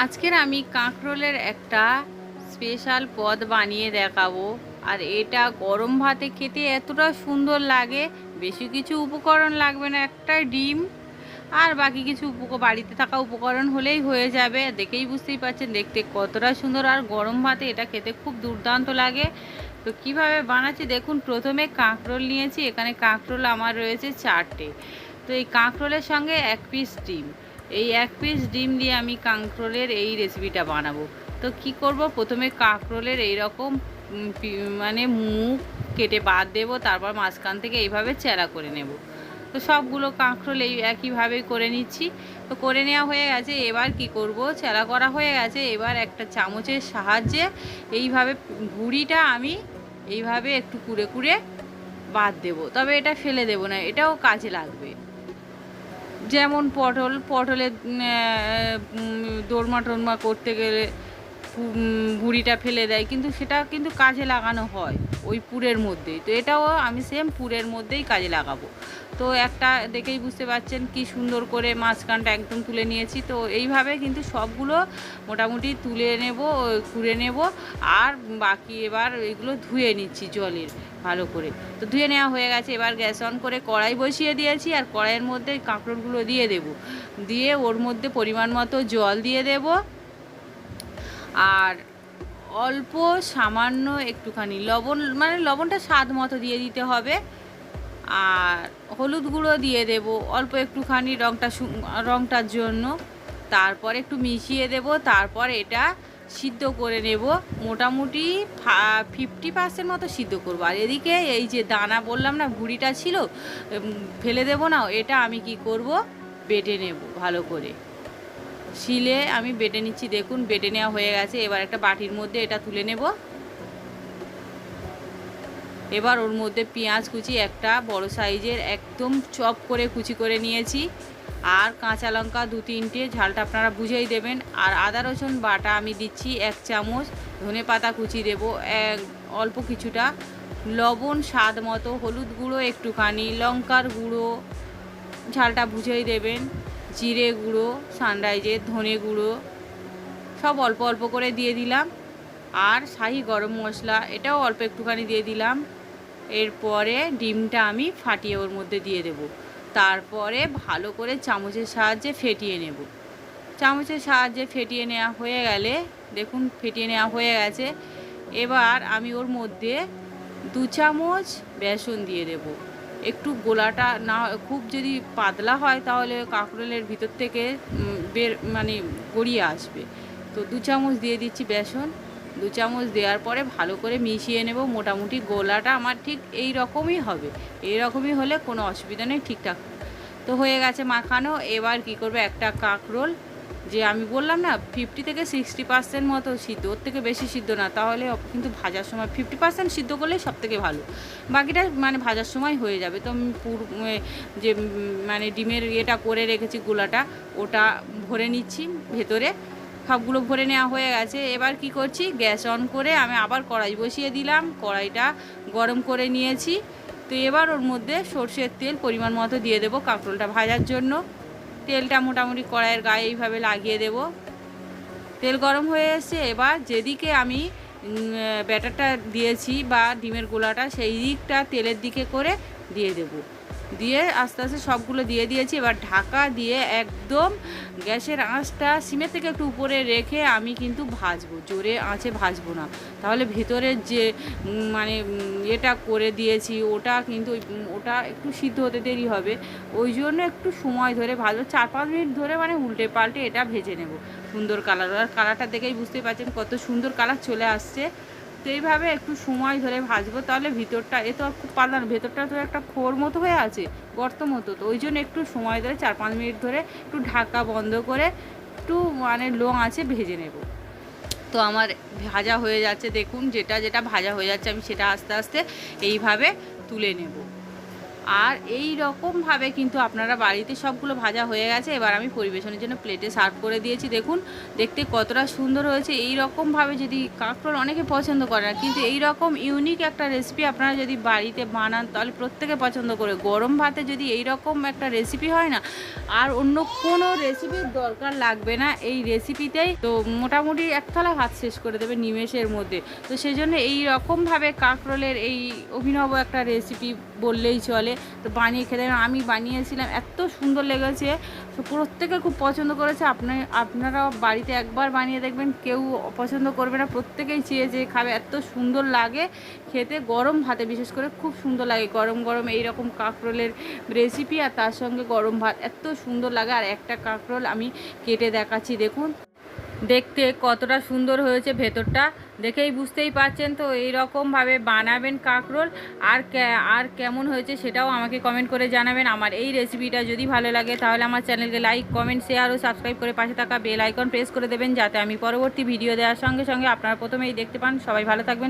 আজকের আমি কাঁকরোলের একটা স্পেশাল পদ বানিয়ে দেখাবো। আর এটা গরম ভাতে খেতে এতটা সুন্দর লাগে। বেশি কিছু উপকরণ লাগবে না, একটা ডিম আর বাকি কিছু বাড়িতে থাকা উপকরণ হলেই হয়ে যাবে। দেখেই বুঝতেই পারছেন দেখতে কতটা সুন্দর, আর গরম ভাতে এটা খেতে খুব দুর্দান্ত লাগে। তো কিভাবে বানাচ্ছি দেখুন। প্রথমে কাঁকরোল নিয়েছি, এখানে কাঁকরোল আমার রয়েছে 4টে। তো এই কাঁকরোলের সঙ্গে 1 পিস ডিম, এই 1 পিস ডিম দিয়ে আমি কাঁকরোলের এই রেসিপিটা বানাবো। তো কি করব, প্রথমে কাঁকরোলের এইরকম মানে মুখ কেটে বাদ দেবো, তারপর মাঝখান থেকে এইভাবে চেরা করে নেব। তো সবগুলো কাঁকরোল এই একইভাবেই করে নিচ্ছি। তো করে নেওয়া হয়ে গেছে, এবার কি করব, চেরা করা হয়ে গেছে। এবার একটা চামচের সাহায্যে এইভাবে ভুঁড়িটা আমি এইভাবে একটু কুড়ে কুড়ে বাদ দেব, তবে এটা ফেলে দেব না, এটাও কাজে লাগবে। যেমন পটলের দোরমা টোরমা করতে গেলে ভুঁড়িটা ফেলে দেয়, কিন্তু সেটা কিন্তু কাজে লাগানো হয় ওই পুরের মধ্যেই। তো এটাও আমি সেম পুরের মধ্যেই কাজে লাগাবো। তো একটা দেখেই বুঝতে পারছেন কি সুন্দর করে মাঝখানটা একদম তুলে নিয়েছি। তো এইভাবে কিন্তু সবগুলো মোটামুটি তুলে নেব, কুড়ে নেব। আর বাকি এবার এগুলো ধুয়ে নিচ্ছি জলের ভালো করে। তো ধুয়ে নেওয়া হয়ে গেছে, এবার গ্যাস অন করে কড়াই বসিয়ে দিয়েছি। আর কড়াইয়ের মধ্যে কাঁকরোলগুলো দিয়ে দেব, দিয়ে ওর মধ্যে পরিমাণ মতো জল দিয়ে দেব। আর অল্প সামান্য একটুখানি লবণ, মানে লবণটা স্বাদ মতো দিয়ে দিতে হবে। আর হলুদ গুঁড়ো দিয়ে দেব অল্প একটুখানি, রঙটার জন্য। তারপর একটু মিশিয়ে দেব, তারপর এটা সিদ্ধ করে নেব। মোটামুটি 50% মতো সিদ্ধ করব। আর এদিকে এই যে দানা বললাম না ভুঁড়িটা ছিল, ফেলে দেব না, এটা আমি কি করব, বেটে নেব ভালো করে। শিলে আমি বেটে নিচ্ছি, দেখুন বেটে নেওয়া হয়ে গেছে। এবার একটা বাটির মধ্যে এটা তুলে নেব। এবার ওর মধ্যে পেঁয়াজ কুচি একটা বড় সাইজের একদম চপ করে কুচি করে নিয়েছি। আর কাঁচা লঙ্কা 2-3টে, ঝালটা আপনারা বুঝেই দেবেন। আর আদা রসুন বাটা আমি দিচ্ছি 1 চামচ। ধনে পাতা কুচি দেবো অল্প কিছুটা। লবণ স্বাদ মতো, হলুদ গুঁড়ো একটুখানি, লঙ্কার গুঁড়ো ঝালটা বুঝেই দেবেন, জিরে গুঁড়ো, সানরাইজের ধনে গুঁড়ো সব অল্প অল্প করে দিয়ে দিলাম। আর শাহি গরম মশলা এটাও অল্প একটুখানি দিয়ে দিলাম। এরপরে ডিমটা আমি ফাটিয়ে ওর মধ্যে দিয়ে দেব। তারপরে ভালো করে চামচের সাহায্যে ফেটিয়ে নেব। চামচের সাহায্যে ফেটিয়ে নেওয়া হয়ে গেলে, দেখুন ফেটিয়ে নেওয়া হয়ে গেছে। এবার আমি ওর মধ্যে 2 চামচ বেসন দিয়ে দেব। একটু গোলাটা না, খুব যদি পাতলা হয় তাহলে কাঁকরোলের ভিতর থেকে মানে গড়িয়ে আসবে। তো 2 চামচ দিয়ে দিচ্ছি বেসন। 2 চামচ দেওয়ার পরে ভালো করে মিশিয়ে নেব। মোটামুটি গোলাটা আমার ঠিক এই রকমই হবে, এই রকমই হলে কোনো অসুবিধা নেই, ঠিকঠাক তো হয়ে গেছে মাখানো। এবার কি করবে, একটা কাঁকরোল যে আমি বললাম না 50-60% মতো সিদ্ধ, ওর থেকে বেশি সিদ্ধ না, তাহলে কিন্তু ভাজার সময় 50% সিদ্ধ করলেই সব থেকে ভালো। বাকিটা মানে ভাজার সময় হয়ে যাবে। তো আমি যে মানে ডিমের ইয়েটা করে রেখেছি গোলাটা, ওটা ভরে নিচ্ছি ভেতরে। সবগুলো ভরে নেওয়া হয়ে গেছে। এবার কি করছি, গ্যাস অন করে আমি আবার কড়াই বসিয়ে দিলাম। কড়াইটা গরম করে নিয়েছি। তো এবার ওর মধ্যে সর্ষের তেল পরিমাণ মতো দিয়ে দেবো কাঁকরোলটা ভাজার জন্য। তেলটা মোটামুটি কড়াইয়ের গায়ে এইভাবে লাগিয়ে দেব। তেল গরম হয়ে এসেছে, এবার যেদিকে আমি ব্যাটারটা দিয়েছি বা ডিমের গোলাটা, সেই দিকটা তেলের দিকে করে দিয়ে দেব। দিয়ে আস্তে আস্তে সবগুলো দিয়ে দিয়েছি। এবার ঢাকা দিয়ে একদম গ্যাসের আঁচটা সিমের থেকে একটু উপরে রেখে আমি কিন্তু ভাজবো, জোরে আঁচে ভাজবো না, তাহলে ভেতরের যে মানে এটা করে দিয়েছি ওটা কিন্তু ওটা একটু সিদ্ধ হতে দেরি হবে। ওই জন্য একটু সময় ধরে ভাজবো, 4-5 মিনিট ধরে, মানে উল্টে পাল্টে এটা ভেজে নেব। সুন্দর কালার, আর কালারটা দেখেই বুঝতেই পারছেন কত সুন্দর কালার চলে আসছে। তো এইভাবে একটু সময় ধরে ভাজবো, তাহলে ভিতরটা এ তো আর খুব পাতলা না, ভেতরটা তো একটা খোর মতো হয়ে আছে, গর্ত মতো। তো ওই জন্য একটু সময় ধরে 4-5 মিনিট ধরে একটু ঢাকা বন্ধ করে একটু মানে লো আঁচে ভেজে নেব। তো আমার ভাজা হয়ে যাচ্ছে, দেখুন যেটা যেটা ভাজা হয়ে যাচ্ছে আমি সেটা আস্তে আস্তে এইভাবে তুলে নেব। আর এই রকমভাবে কিন্তু আপনারা বাড়িতে সবগুলো ভাজা হয়ে গেছে। এবার আমি পরিবেশনের জন্য প্লেটে সার্ভ করে দিয়েছি। দেখুন দেখতে কতটা সুন্দর হয়েছে। এই রকমভাবে যদি কাঁকরোল অনেকে পছন্দ করে না, কিন্তু এই রকম ইউনিক একটা রেসিপি আপনারা যদি বাড়িতে বানান তাহলে প্রত্যেকে পছন্দ করে। গরম ভাতে যদি এই রকম একটা রেসিপি হয় না, আর অন্য কোনো রেসিপির দরকার লাগবে না এই রেসিপিতেই। তো মোটামুটি এক থালা ভাত শেষ করে দেবে নিমেষের মধ্যে। তো সেই জন্য এই রকমভাবে কাঁকরোলের এই অভিনব একটা রেসিপি বললেই চলে। তো বানিয়ে খেতে আমি বানিয়েছিলাম, এত সুন্দর লেগেছে, তো প্রত্যেকে খুব পছন্দ করেছে। আপনারাও বাড়িতে একবার বানিয়ে দেখবেন, কেউ অপছন্দ করবে না, প্রত্যেকেই চেয়ে খাবে, এত সুন্দর লাগে খেতে। গরম ভাতে বিশেষ করে খুব সুন্দর লাগে, গরম গরম এইরকম কাঁকরোলের রেসিপি আর তার সঙ্গে গরম ভাত এত সুন্দর লাগে। আর একটা কাঁকরোল আমি কেটে দেখাচ্ছি, দেখুন দেখতে কতটা সুন্দর হয়েছে, ভেতরটা দেখেই বুঝতেই পারছেন। তো এই রকমভাবে বানাবেন কাঁকরোল। আর কেমন হয়েছে সেটাও আমাকে কমেন্ট করে জানাবেন। আমার এই রেসিপিটা যদি ভালো লাগে তাহলে আমার চ্যানেলকে লাইক, কমেন্ট, শেয়ার ও সাবস্ক্রাইব করে পাশে থাকা বেল আইকন প্রেস করে দেবেন, যাতে আমি পরবর্তী ভিডিও দেওয়ার সঙ্গে সঙ্গে আপনারা প্রথমেই দেখতে পান। সবাই ভালো থাকবেন।